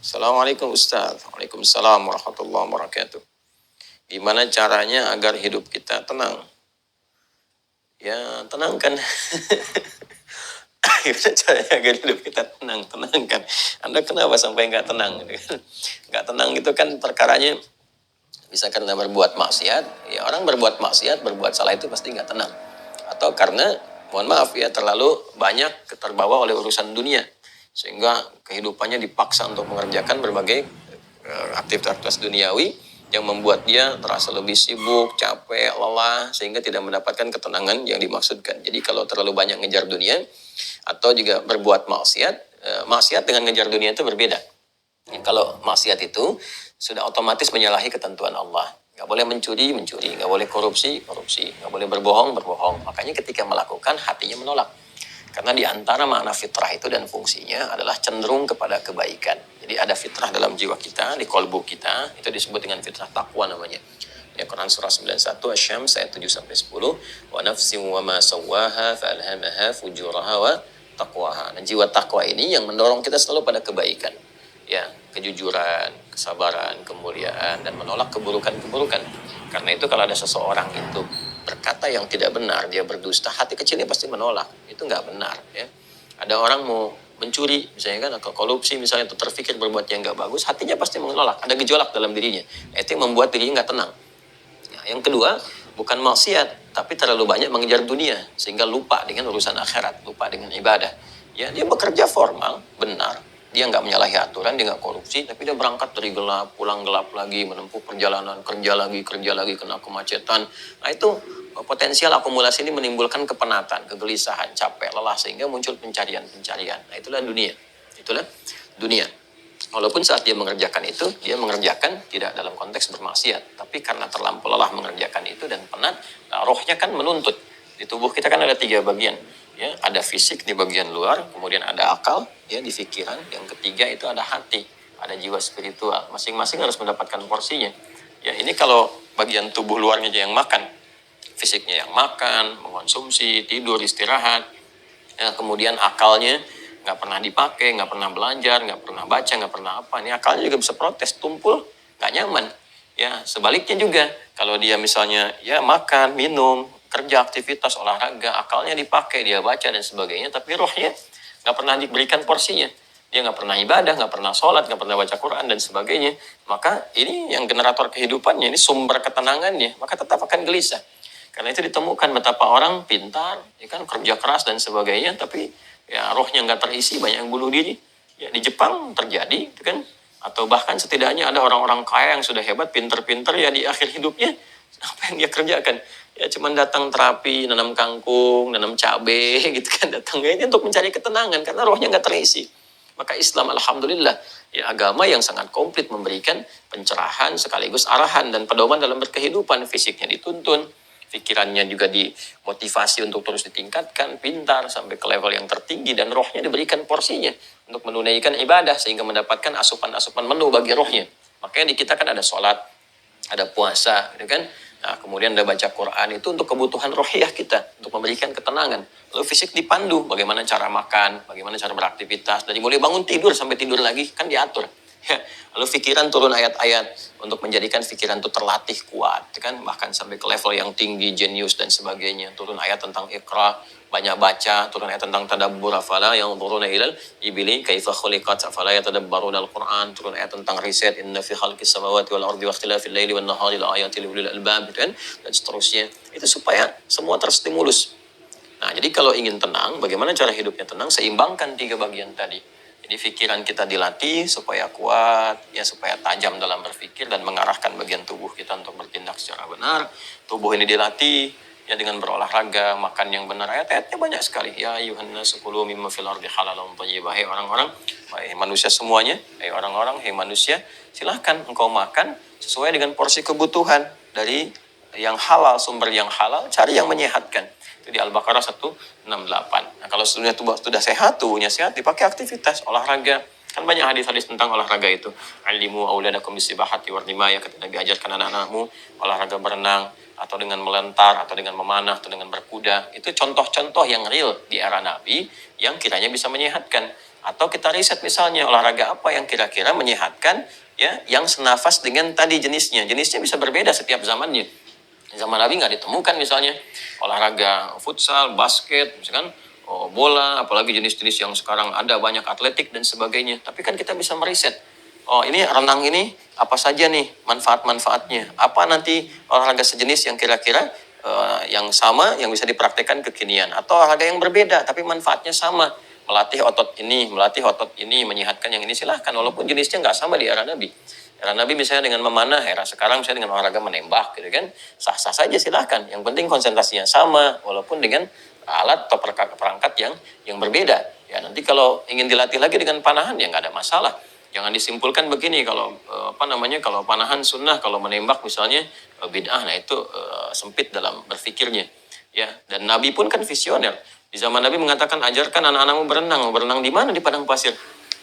Assalamualaikum Ustaz. Waalaikumsalam warahmatullahi wabarakatuh. Gimana caranya agar hidup kita tenang? Ya, tenangkan. Gimana caranya agar hidup kita tenang? Tenangkan. Anda kenapa sampai nggak tenang? Nggak tenang itu kan perkaranya bisa karena berbuat maksiat. Ya, orang berbuat maksiat, berbuat salah itu pasti nggak tenang. Atau karena, mohon maaf ya, terlalu banyak terbawa oleh urusan dunia. Sehingga kehidupannya dipaksa untuk mengerjakan berbagai aktivitas duniawi yang membuat dia terasa lebih sibuk, capek, lelah, sehingga tidak mendapatkan ketenangan yang dimaksudkan. Jadi kalau terlalu banyak ngejar dunia, atau juga berbuat maksiat, maksiat dengan ngejar dunia itu berbeda. Kalau maksiat itu sudah otomatis menyalahi ketentuan Allah. Nggak boleh mencuri, mencuri. Nggak boleh korupsi, korupsi. Nggak boleh berbohong, berbohong. Makanya ketika melakukan, hatinya menolak. Karena di antara makna fitrah itu dan fungsinya adalah cenderung kepada kebaikan. Jadi ada fitrah dalam jiwa kita, di kolbu kita, itu disebut dengan fitrah takwa namanya. Ya, Quran surah 91 Asy-Syams ayat 7-10, wa nafsin wa ma sawwaha fa'alhamaha fujuraha wa taqwaha. Nah, jiwa takwa ini yang mendorong kita selalu pada kebaikan. Ya, kejujuran, kesabaran, kemuliaan, dan menolak keburukan-keburukan. Karena itu kalau ada seseorang itu berkata yang tidak benar, dia berdusta, hati kecilnya pasti menolak. Itu nggak benar. Ya. Ada orang mau mencuri, misalnya kan, atau korupsi misalnya, atau terfikir berbuat yang nggak bagus, hatinya pasti menolak. Ada gejolak dalam dirinya. Itu yang membuat dirinya nggak tenang. Nah, yang kedua, bukan maksiat, tapi terlalu banyak mengejar dunia, sehingga lupa dengan urusan akhirat, lupa dengan ibadah. Ya, dia bekerja formal, benar. Dia nggak menyalahi aturan, dia nggak korupsi, tapi dia berangkat dari gelap, pulang gelap lagi, menempuh perjalanan, kerja lagi, kena kemacetan. Nah, itu potensial akumulasi ini menimbulkan kepenatan, kegelisahan, capek, lelah, sehingga muncul pencarian-pencarian. Nah, itulah dunia. Itulah dunia. Walaupun saat dia mengerjakan itu, dia mengerjakan tidak dalam konteks bermaksiat. Tapi karena terlampau lelah mengerjakan itu dan penat, nah, rohnya kan menuntut. Di tubuh kita kan ada 3 bagian. Ya, ada fisik di bagian luar, kemudian ada akal, ya, di pikiran. Yang ketiga itu ada hati, ada jiwa spiritual. Masing-masing harus mendapatkan porsinya. Ya, ini kalau bagian tubuh luarnya aja yang makan, fisiknya yang makan, mengonsumsi, tidur, istirahat. Ya, kemudian akalnya nggak pernah dipakai, nggak pernah belajar, nggak pernah baca, nggak pernah apa. Ini akalnya juga bisa protes, tumpul, nggak nyaman. Ya, sebaliknya juga, kalau dia misalnya ya makan, minum, kerja, aktivitas, olahraga, akalnya dipakai, dia baca dan sebagainya, tapi rohnya nggak pernah diberikan porsinya. Dia nggak pernah ibadah, nggak pernah sholat, nggak pernah baca Quran dan sebagainya. Maka ini yang generator kehidupannya, ini sumber ketenangannya, maka tetap akan gelisah. Karena itu ditemukan betapa orang pintar, ya kan, kerja keras dan sebagainya, tapi ya rohnya nggak terisi, banyak yang bunuh diri. Ya, di Jepang terjadi, gitu kan. Atau bahkan setidaknya ada orang-orang kaya yang sudah hebat, pinter-pinter, ya di akhir hidupnya apa yang dia kerjakan? Ya cuman datang terapi, nanam kangkung, nanam cabai, gitu kan, datangnya ini untuk mencari ketenangan karena rohnya nggak terisi. Maka Islam, alhamdulillah, ya agama yang sangat komplit, memberikan pencerahan sekaligus arahan dan pedoman dalam berkehidupan. Fisiknya dituntun, pikirannya juga dimotivasi untuk terus ditingkatkan, pintar sampai ke level yang tertinggi, dan rohnya diberikan porsinya untuk menunaikan ibadah sehingga mendapatkan asupan-asupan menu bagi rohnya. Makanya di kita kan ada sholat, ada puasa, gitu kan. Nah, kemudian ada baca Quran, itu untuk kebutuhan rohiyah kita, untuk memberikan ketenangan. Lalu fisik dipandu, bagaimana cara makan, bagaimana cara beraktivitas, dari mulai bangun tidur sampai tidur lagi kan diatur. Ya, lalu pikiran turun ayat-ayat untuk menjadikan pikiran itu terlatih kuat, kan, bahkan sampai ke level yang tinggi, jenius dan sebagainya. Turun ayat tentang Iqra, banyak baca, turun ayat tentang tadabbur, afala yang turun ilal ibili kaifa khuliqat afala yatadabbaruna al-Qur'an, turun ayat tentang riset, inna fi khalqis samawati wal ardi wa ikhtilafil laili wan nahari la ayatil ulil albab, kan, dan seterusnya. Itu supaya semua terstimulus. Nah, jadi kalau ingin tenang, bagaimana cara hidupnya tenang? Seimbangkan 3 bagian tadi. Jadi pikiran kita dilatih supaya kuat, ya, supaya tajam dalam berpikir dan mengarahkan bagian tubuh kita untuk bertindak secara benar. Tubuh ini dilatih ya dengan berolahraga, makan yang benar. Ayat-ayatnya banyak sekali. Ya ayyuhan nasu kulu mimma fil ardi halalan thayyibah. Hai orang-orang, hai manusia semuanya, hai orang-orang, hai manusia, silahkan engkau makan sesuai dengan porsi kebutuhan dari yang halal, sumber yang halal, cari yang menyehatkan. Itu di Al-Baqarah 168. Nah, kalau sudah sehat, tubuhnya sehat, dipakai aktivitas, olahraga. Kan banyak hadis-hadis tentang olahraga itu. Alimu auladakum bisibahati warnimaya, ketika Nabi ajarkan anak-anakmu olahraga berenang, atau dengan melentar, atau dengan memanah, atau dengan berkuda. Itu contoh-contoh yang real di era Nabi, yang kiranya bisa menyehatkan. Atau kita riset misalnya olahraga apa yang kira-kira menyehatkan, ya, yang senafas dengan tadi jenisnya. Jenisnya bisa berbeda setiap zamannya. Zaman Nabi nggak ditemukan misalnya olahraga futsal, basket, misalkan bola, apalagi jenis-jenis yang sekarang ada banyak atletik dan sebagainya. Tapi kan kita bisa meriset. Oh, ini renang ini apa saja nih manfaat-manfaatnya? Apa nanti olahraga sejenis yang kira-kira yang sama yang bisa dipraktekkan kekinian, atau olahraga yang berbeda tapi manfaatnya sama, melatih otot ini, menyehatkan yang ini, silahkan walaupun jenisnya nggak sama di era Nabi. Era Nabi misalnya dengan memanah, era sekarang misalnya dengan olahraga menembak gitu kan, sah-sah saja silahkan. Yang penting konsentrasinya sama walaupun dengan alat atau perangkat yang berbeda. Ya nanti kalau ingin dilatih lagi dengan panahan ya nggak ada masalah. Jangan disimpulkan begini kalau kalau panahan sunnah, kalau menembak misalnya bid'ah, nah itu sempit dalam berpikirnya. Ya, dan Nabi pun kan visioner. Di zaman Nabi mengatakan ajarkan anak-anakmu berenang. Berenang di mana? Di padang pasir.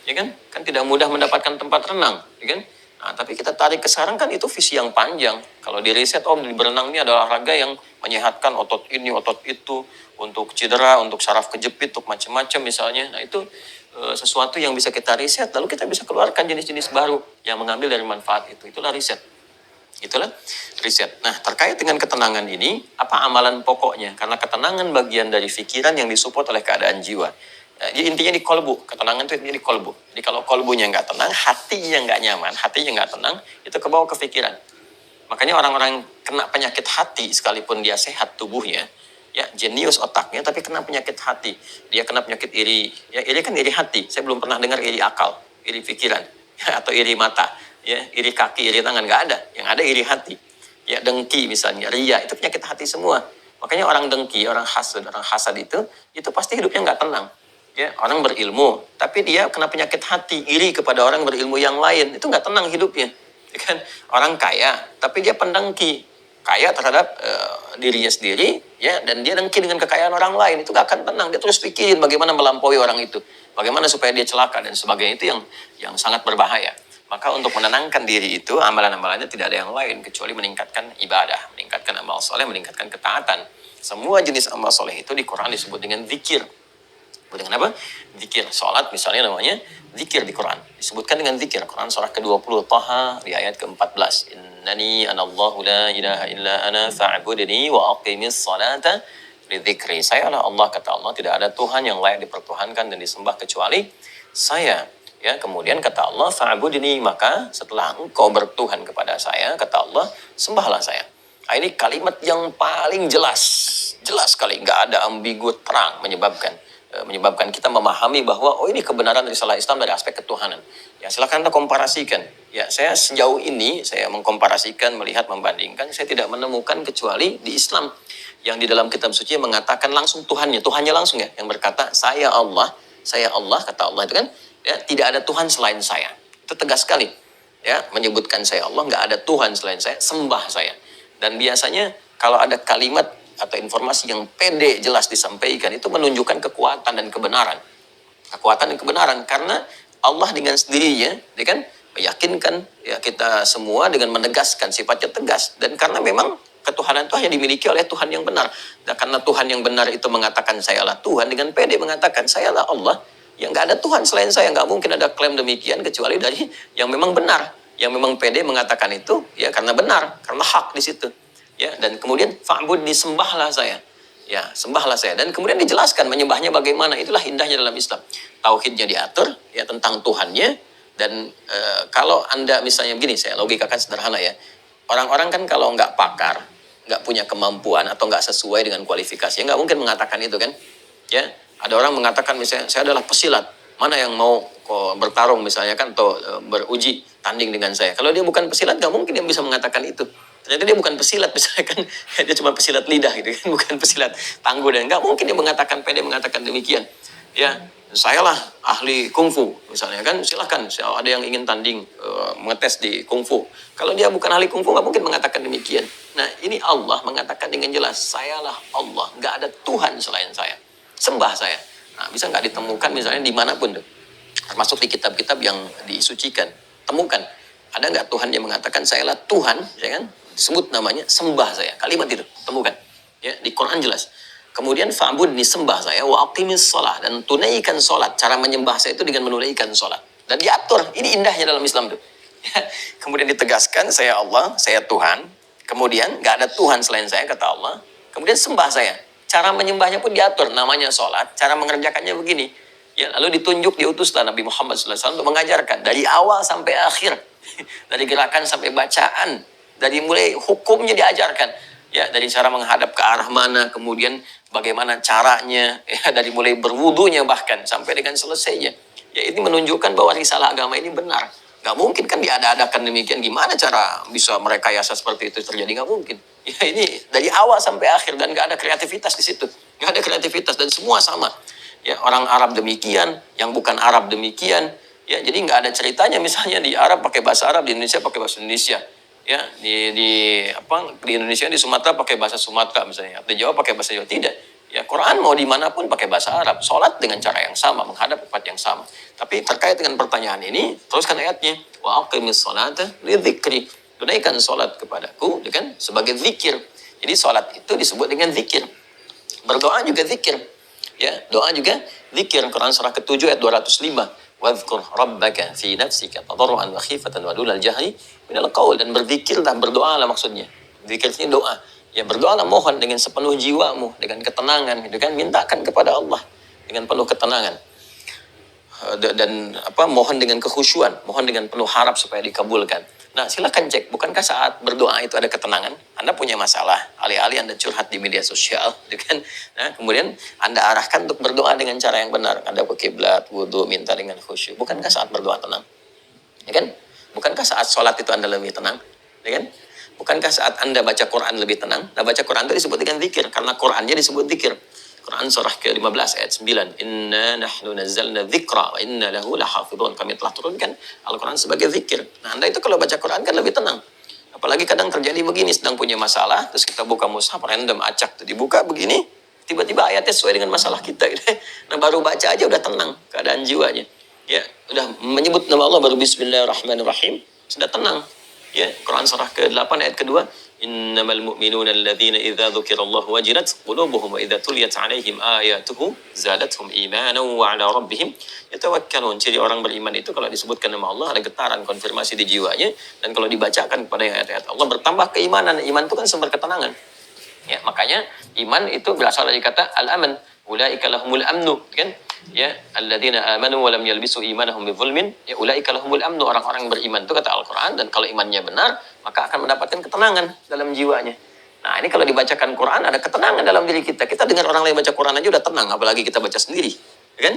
Ya kan? Kan tidak mudah mendapatkan tempat renang, ya kan? Nah, tapi kita tarik ke sekarang kan itu visi yang panjang. Kalau di riset, di berenang ini adalah olahraga yang menyehatkan otot ini, otot itu, untuk cedera, untuk saraf kejepit, untuk macam-macam misalnya. Nah, itu sesuatu yang bisa kita riset, lalu kita bisa keluarkan jenis-jenis baru yang mengambil dari manfaat itu. Itulah riset. Itulah riset. Nah, terkait dengan ketenangan ini, apa amalan pokoknya? Karena ketenangan bagian dari pikiran yang disupport oleh keadaan jiwa. Nah, intinya di kolbu. Ketenangan itu intinya di kolbu. Jadi kalau kolbunya nggak tenang, hatinya nggak nyaman, hatinya nggak tenang, itu kebawa ke pikiran. Makanya orang-orang yang kena penyakit hati, sekalipun dia sehat tubuhnya, ya jenius otaknya, tapi kena penyakit hati. Dia kena penyakit iri. Ya, iri kan iri hati. Saya belum pernah dengar iri akal, iri pikiran, atau iri mata. Ya, iri kaki, iri tangan, nggak ada. Yang ada iri hati. Ya, dengki misalnya, ria, itu penyakit hati semua. Makanya orang dengki, orang hasad itu pasti hidupnya nggak tenang. Ya, orang berilmu, tapi dia kena penyakit hati, iri kepada orang berilmu yang lain, itu nggak tenang hidupnya. Ya kan? Orang kaya, tapi dia pendengki, kaya terhadap dirinya sendiri, ya, dan dia dengki dengan kekayaan orang lain, itu nggak akan tenang. Dia terus pikirin bagaimana melampaui orang itu, bagaimana supaya dia celaka dan sebagainya. Itu yang sangat berbahaya. Maka untuk menenangkan diri itu, amalan-amalannya tidak ada yang lain kecuali meningkatkan ibadah, meningkatkan amal soleh, meningkatkan ketaatan. Semua jenis amal soleh itu di Quran disebut dengan zikir. Dengan apa? Zikir. Salat misalnya namanya zikir di Quran. Disebutkan dengan zikir. Quran surah ke-20 Taha di ayat ke-14. Innani anallahu la ilaha illa ana fa'budni wa aqimis salata lidzikri. Saya adalah Allah, kata Allah, tidak ada Tuhan yang layak dipertuhankan dan disembah kecuali saya. Ya, kemudian kata Allah fa'budni, maka setelah engkau bertuhan kepada saya, kata Allah, sembahlah saya. Nah, ini kalimat yang paling jelas sekali, nggak ada ambigu, terang, menyebabkan kita memahami bahwa ini kebenaran risalah Islam dari aspek ketuhanan. Ya, silakan Anda komparasikan. Ya, saya sejauh ini saya mengkomparasikan, melihat, membandingkan, saya tidak menemukan kecuali di Islam yang di dalam kitab suci mengatakan langsung Tuhannya langsung, ya, yang berkata saya Allah, kata Allah itu kan, ya, tidak ada Tuhan selain saya. Itu tegas sekali. Ya, menyebutkan saya Allah, nggak ada Tuhan selain saya, sembah saya. Dan biasanya kalau ada kalimat atau informasi yang pede jelas disampaikan, itu menunjukkan kekuatan dan kebenaran. Kekuatan dan kebenaran karena Allah dengan sendirinya, dia kan meyakinkan ya kita semua dengan menegaskan sifatnya tegas, dan karena memang ketuhanan itu hanya dimiliki oleh Tuhan yang benar. Dan karena Tuhan yang benar itu mengatakan sayalah Tuhan, dengan pede mengatakan sayalah Allah, yang nggak ada Tuhan selain saya. Nggak mungkin ada klaim demikian kecuali dari yang memang benar, yang memang pede mengatakan itu, ya karena benar, karena hak di situ. Ya, dan kemudian fa'bud, disembahlah saya. Ya, sembahlah saya. Dan kemudian dijelaskan menyembahnya bagaimana. Itulah indahnya dalam Islam. Tauhidnya diatur, ya, tentang Tuhannya. Dan kalau Anda misalnya begini, saya logikakan sederhana ya. Orang-orang kan kalau nggak pakar, nggak punya kemampuan atau nggak sesuai dengan kualifikasinya, nggak mungkin mengatakan itu kan. Ya, ada orang mengatakan misalnya saya adalah pesilat. Mana yang mau bertarung misalnya kan, atau beruji tanding dengan saya. Kalau dia bukan pesilat, nggak mungkin dia bisa mengatakan itu. Ternyata dia bukan pesilat misalnya kan, dia cuma pesilat lidah gitu kan, bukan pesilat tangguh, dan nggak mungkin dia mengatakan pede mengatakan demikian. Ya, saya lah ahli kungfu misalnya kan, silahkan ada yang ingin tanding mengetes di kungfu. Kalau dia bukan ahli kungfu nggak mungkin mengatakan demikian. Nah, ini Allah mengatakan dengan jelas, sayalah Allah, nggak ada Tuhan selain saya, sembah saya. Nah, bisa nggak ditemukan misalnya dimanapun tuh, termasuk di kitab-kitab yang disucikan, temukan ada nggak Tuhan yang mengatakan sayalah Tuhan, ya kan? Sebut namanya, sembah saya. Kalimat itu temukan. Ya, di Quran jelas. Kemudian fa'budni, sembah saya, wa aqimis shalah, dan tunaikan salat. Cara menyembah saya itu dengan menunaikan salat. Dan diatur. Ini indahnya dalam Islam tuh. Kemudian ditegaskan, saya Allah, saya Tuhan. Kemudian nggak ada Tuhan selain saya, kata Allah. Kemudian sembah saya. Cara menyembahnya pun diatur, namanya salat. Cara mengerjakannya begini. Ya, lalu ditunjuk, diutuslah Nabi Muhammad SAW untuk mengajarkan dari awal sampai akhir, dari gerakan sampai bacaan, dari mulai hukumnya diajarkan, ya, dari cara menghadap ke arah mana, kemudian bagaimana caranya, ya, dari mulai berwudunya bahkan sampai dengan selesainya. Ya, ini menunjukkan bahwa risalah agama ini benar. Gak mungkin kan diada-adakan demikian. Gimana cara bisa merekayasa seperti itu terjadi? Gak mungkin. Ya, ini dari awal sampai akhir, dan gak ada kreativitas di situ. Gak ada kreativitas, dan semua sama. Ya, orang Arab demikian, yang bukan Arab demikian. Ya, jadi nggak ada ceritanya misalnya di Arab pakai bahasa Arab, di Indonesia pakai bahasa Indonesia. Ya, di Indonesia, di Sumatera pakai bahasa Sumatera misalnya, di Jawa pakai bahasa Jawa. Tidak. Ya, Quran mau dimanapun pakai bahasa Arab, sholat dengan cara yang sama, menghadap tempat yang sama. Tapi terkait dengan pertanyaan ini, teruskan ayatnya. Wa aqimis sholata lidzikri. Tunaikan sholat kepadaku, ya kan, sebagai zikir. Jadi sholat itu disebut dengan zikir. Berdoa juga zikir. Ya, doa juga zikir. Quran surah ke-7 ayat 205. Wadhkur rabbaka fi nafsika tadarruan wa khifatan wa dunal jahri minal qaul, dan berzikirlah, berdoalah maksudnya. Zikir ini doa. Ya, berdoalah, mohon dengan sepenuh jiwamu, dengan ketenangan, gitu kan, mintakan kepada Allah dengan penuh ketenangan. Dan mohon dengan kekhusyuan, mohon dengan penuh harap supaya dikabulkan. Nah, silakan cek, bukankah saat berdoa itu ada ketenangan? Anda punya masalah, alih-alih Anda curhat di media sosial, gitu kan? Nah, kemudian Anda arahkan untuk berdoa dengan cara yang benar. Anda ke kiblat, wudu, minta dengan khusyuk. Bukankah saat berdoa tenang? Ya kan? Bukankah saat sholat itu Anda lebih tenang? Ya kan? Bukankah saat Anda baca Quran lebih tenang? Nah, baca Quran itu disebut dengan zikir, karena Qurannya disebut zikir. Quran surah ke-15 ayat 9. Inna nahnu nazzalna dzikra wa inna lahu lahafidhun. Kami telah turunkan Al-Quran sebagai zikir. Nah, Anda itu kalau baca Quran kan lebih tenang. Apalagi kadang terjadi begini, sedang punya masalah, terus kita buka mushaf random, acak, tuh dibuka begini, tiba-tiba ayatnya sesuai dengan masalah kita. Gitu. Nah, baru baca aja udah tenang keadaan jiwanya. Ya, udah menyebut nama Allah baru bismillahirrahmanirrahim, sudah tenang. Ya, Quran surah ke-8 ayat kedua. Innamal mu'minuna alladhina idza dzukirallahu wajilat qulubuhum wa idza tuliyat 'alaihim ayatuhu zadatuhum imanan wa 'ala rabbihim yatawakkalun. Jadi orang beriman itu kalau disebutkan nama Allah ada getaran konfirmasi di jiwanya, dan kalau dibacakan kepada ayat-ayat Allah bertambah keimanan. Iman itu kan sumber ketenangan. Ya, makanya iman itu berasal dari kata al-aman. Ulaika lahumul amnu, kan? Ya, alladzina amanu wa lam yalbisu imanahum bidzulmin, ya ulaika lahumul amnu, orang-orang yang beriman itu kata Al-Qur'an, dan kalau imannya benar, maka akan mendapatkan ketenangan dalam jiwanya. Nah, ini kalau dibacakan Quran ada ketenangan dalam diri kita. Kita dengar orang lain baca Quran aja udah tenang, apalagi kita baca sendiri, ya kan?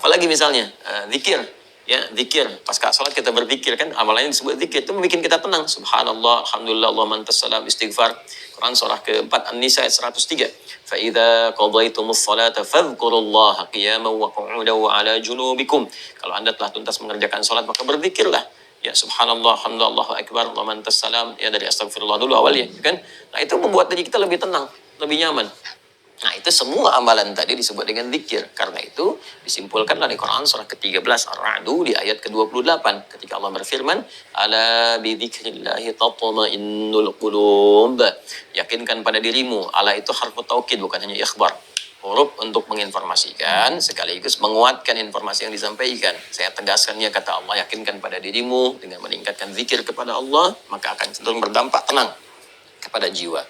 Apalagi misalnya zikir, ya, zikir. Pasca salat kita berzikir, kan, amalannya disebut zikir, itu membuat kita tenang. Subhanallah, alhamdulillah, Allahumma antas salam, istighfar. Quran surah ke-4 An-Nisa ayat 103. Fa idza qadaytumus salata fadhkurullaha qiyaman wa qu'udan wa 'ala junubikum. Kalau Anda telah tuntas mengerjakan salat, maka berzikirlah. Ya, subhanallah, alhamdulillah, Allahu akbar, Allahumma antas salam. Ya, dari astagfirullah dulu awalnya, kan? Nah, itu membuat diri kita lebih tenang, lebih nyaman. Nah, itu semua amalan tadi disebut dengan zikir. Karena itu disimpulkan dari Quran surah ke-13 Ar-Ra'du di ayat ke-28 ketika Allah berfirman, ala bidzikrillahi tatma'innul qulub. Yakinkan pada dirimu. Ala itu harfu taukid, bukan hanya ikhbar. Huruf untuk menginformasikan sekaligus menguatkan informasi yang disampaikan. Saya tegaskannya, kata Allah, yakinkan pada dirimu dengan meningkatkan zikir kepada Allah, maka akan cenderung berdampak tenang kepada jiwa.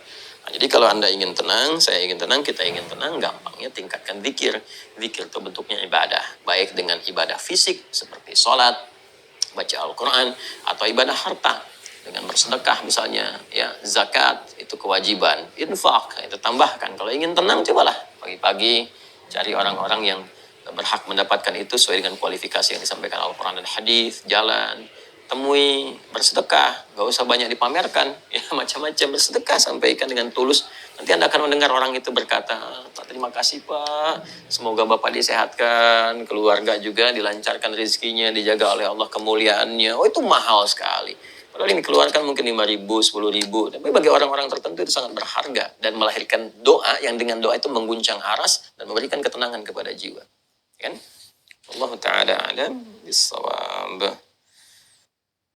Nah, jadi kalau Anda ingin tenang, saya ingin tenang, kita ingin tenang, gampangnya tingkatkan zikir. Zikir itu bentuknya ibadah, baik dengan ibadah fisik seperti sholat, baca Al-Quran, atau ibadah harta dengan bersedekah misalnya, ya, zakat itu kewajiban, infak itu tambahkan. Kalau ingin tenang, cobalah pagi-pagi cari orang-orang yang berhak mendapatkan itu sesuai dengan kualifikasi yang disampaikan Al-Quran dan hadis, jalan, temui, bersedekah, gak usah banyak dipamerkan, ya, macam-macam bersedekah, sampaikan dengan tulus. Nanti Anda akan mendengar orang itu berkata, terima kasih Pak, semoga Bapak disehatkan, keluarga juga dilancarkan rezekinya, dijaga oleh Allah kemuliaannya. Oh, itu mahal sekali. Padahal ini dikeluarkan mungkin 5.000, 10.000, tapi bagi orang-orang tertentu itu sangat berharga dan melahirkan doa yang dengan doa itu mengguncang aras dan memberikan ketenangan kepada jiwa. Kan? Allah Ta'ala alam bisawab.